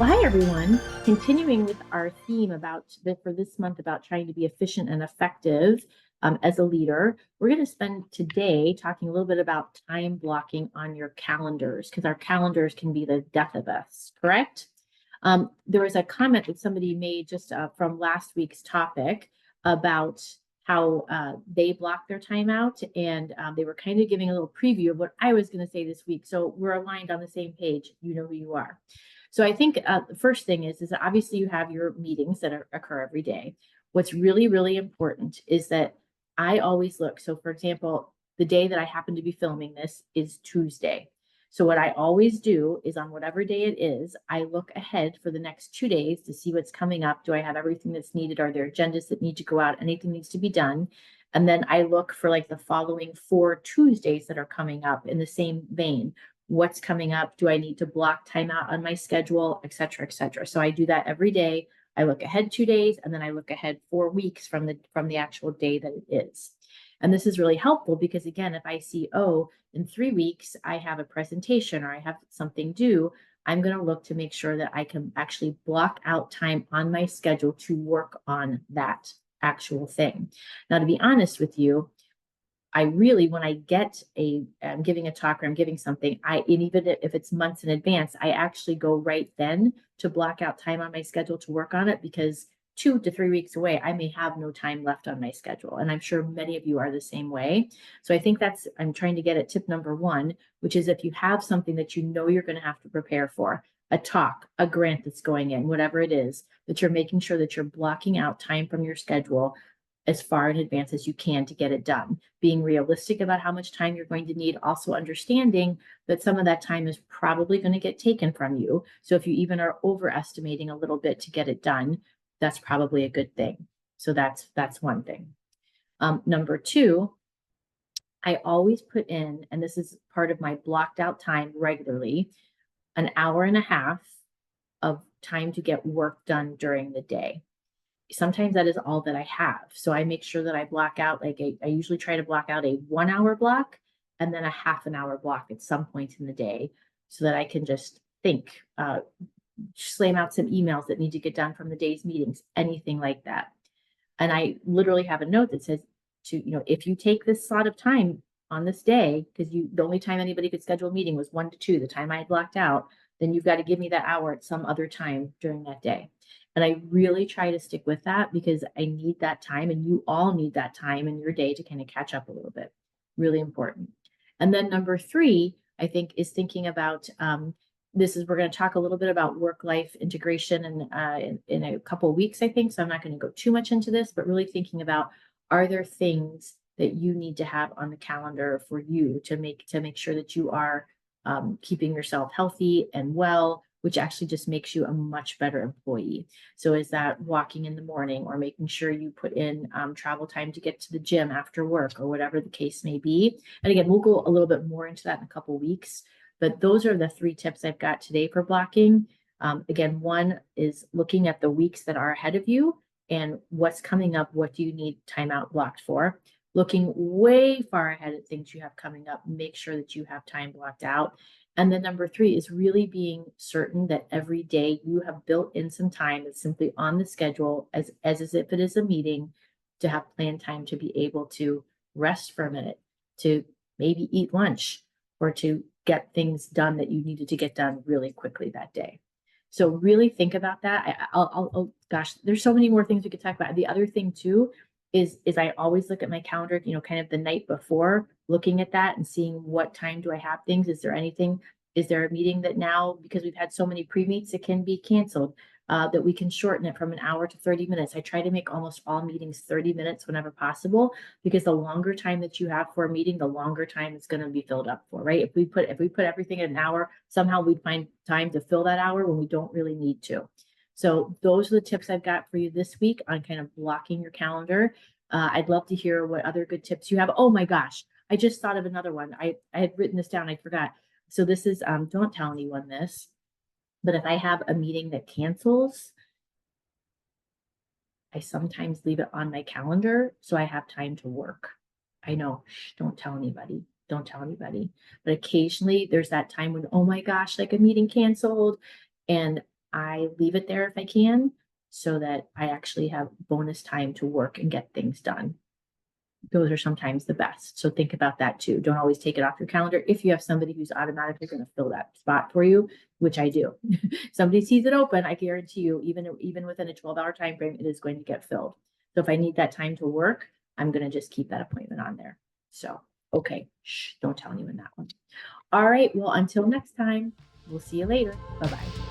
Well, hi everyone. Continuing with our theme for this month about trying to be efficient and effective as a leader, we're going to spend today talking a little bit about time blocking on your calendars because our calendars can be the death of us, correct? There was a comment that somebody made just from last week's topic about how they block their time out, and they were kind of giving a little preview of what I was going to say this week. So we're aligned on the same page. You know who you are. So I think the first thing is that obviously you have your meetings that occur every day. What's really, really important is that I always look. So for example, the day that I happen to be filming this is Tuesday. So what I always do is on whatever day it is, I look ahead for the next 2 days to see what's coming up. Do I have everything that's needed? Are there agendas that need to go out? Anything needs to be done? And then I look for like the following 4 Tuesdays that are coming up in the same vein. What's coming up? Do I need to block time out on my schedule, et cetera, et cetera. So I do that every day. I look ahead 2 days and then I look ahead 4 weeks from the actual day that it is. And this is really helpful because again, if I see, oh, in 3 weeks, I have a presentation or I have something due, I'm going to look to make sure that I can actually block out time on my schedule to work on that actual thing. Now, to be honest with you, I really, when I'm giving a talk or I'm giving something, and even if it's months in advance, I actually go right then to block out time on my schedule to work on it because 2 to 3 weeks away, I may have no time left on my schedule. And I'm sure many of you are the same way. So I think I'm trying to get at tip number one, which is if you have something that you know you're going to have to prepare for, a talk, a grant that's going in, whatever it is, that you're making sure that you're blocking out time from your schedule as far in advance as you can to get it done. Being realistic about how much time you're going to need, also understanding that some of that time is probably going to get taken from you. So if you even are overestimating a little bit to get it done, that's probably a good thing. So that's one thing. Number two, I always put in, and this is part of my blocked out time regularly, an hour and a half of time to get work done during the day. Sometimes that is all that I have. So I make sure that I block out, I usually try to block out a 1 hour block and then a half an hour block at some point in the day so that I can just think, slam out some emails that need to get done from the day's meetings, anything like that. And I literally have a note that says if you take this slot of time on this day, because the only time anybody could schedule a meeting was 1 to 2, the time I had blocked out, then you've got to give me that hour at some other time during that day. And I really try to stick with that because I need that time and you all need that time in your day to kind of catch up a little bit. Really important. And then number three, I think, is thinking about we're going to talk a little bit about work-life integration in a couple of weeks, I think. So I'm not going to go too much into this, but really thinking about, are there things that you need to have on the calendar for you to make sure that you are keeping yourself healthy and well, which actually just makes you a much better employee. So is that walking in the morning or making sure you put in travel time to get to the gym after work or whatever the case may be. And again, we'll go a little bit more into that in a couple of weeks, but those are the 3 tips I've got today for blocking. Again, one is looking at the weeks that are ahead of you and what's coming up. What do you need timeout blocked for? Looking way far ahead at things you have coming up, make sure that you have time blocked out. And then number 3 is really being certain that every day you have built in some time that's simply on the schedule as if it is a meeting, to have planned time to be able to rest for a minute, to maybe eat lunch, or to get things done that you needed to get done really quickly that day. So really think about that. Gosh, there's so many more things we could talk about. The other thing too is I always look at my calendar, kind of the night before, looking at that and seeing what time do I have things. Is there a meeting that now, because we've had so many pre-meets, it can be canceled, that we can shorten it from an hour to 30 minutes. I try to make almost all meetings 30 minutes whenever possible, because the longer time that you have for a meeting, the longer time it's going to be filled up for, right? If we put everything in an hour, somehow we'd find time to fill that hour when we don't really need to. So those are the tips I've got for you this week on kind of blocking your calendar. I'd love to hear what other good tips you have. Oh my gosh, I just thought of another one. I had written this down, I forgot. So this is, don't tell anyone this, but if I have a meeting that cancels, I sometimes leave it on my calendar so I have time to work. I know, don't tell anybody. Don't tell anybody. But occasionally there's that time when, oh my gosh, like a meeting canceled. And I leave it there if I can so that I actually have bonus time to work and get things done. Those are sometimes the best. So think about that too. Don't always take it off your calendar. If you have somebody who's automatically going to fill that spot for you, which I do. Somebody sees it open, I guarantee you, even within a 12-hour time frame, it is going to get filled. So if I need that time to work, I'm going to just keep that appointment on there. So, okay, shh, don't tell anyone that one. All right, well, until next time, we'll see you later. Bye-bye.